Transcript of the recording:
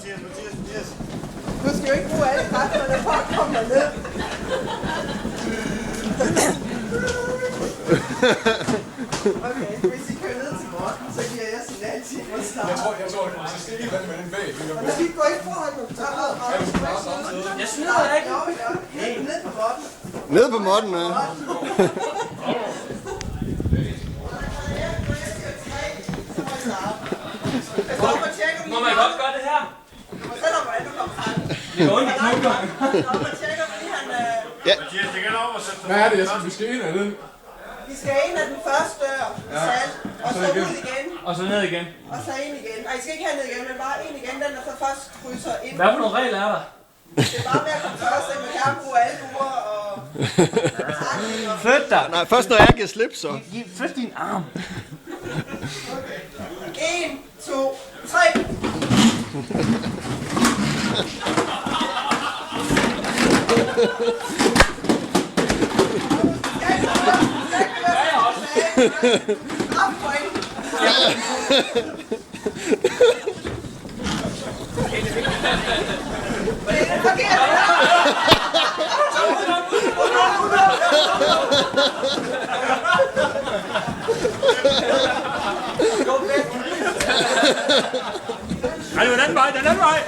Mathias. Du skal jo ikke bruge alle kræfterne for at komme derned. Okay, hvis I kører ned til Morten, så giver jeg signal til at starte. Jeg tror, det skal ikke være med den bag. Men vi går ikke foran nu. Jeg snyder ikke. Ned på Morten. Ned på Morten, ja. Må man godt gøre det her? Det går ondt i knoglerne. Mathias, det gælder om at sætte Hvad er det, vi skal ind af den? Vi skal ind af den første dør, salt, og så ud igen, Og så ned igen. og så ind igen. Nej, I skal ikke herned igen, men bare ind igen, den der så først krydser ind. Hvad for nogle regler er der? Det er bare med at komme først, at man gerne bruge alle uger og... Flyt dig. Nej, først når jeg giver slip, så. Flyt din arm. 1, 2, 3. Nej, den anden vej, den anden vej.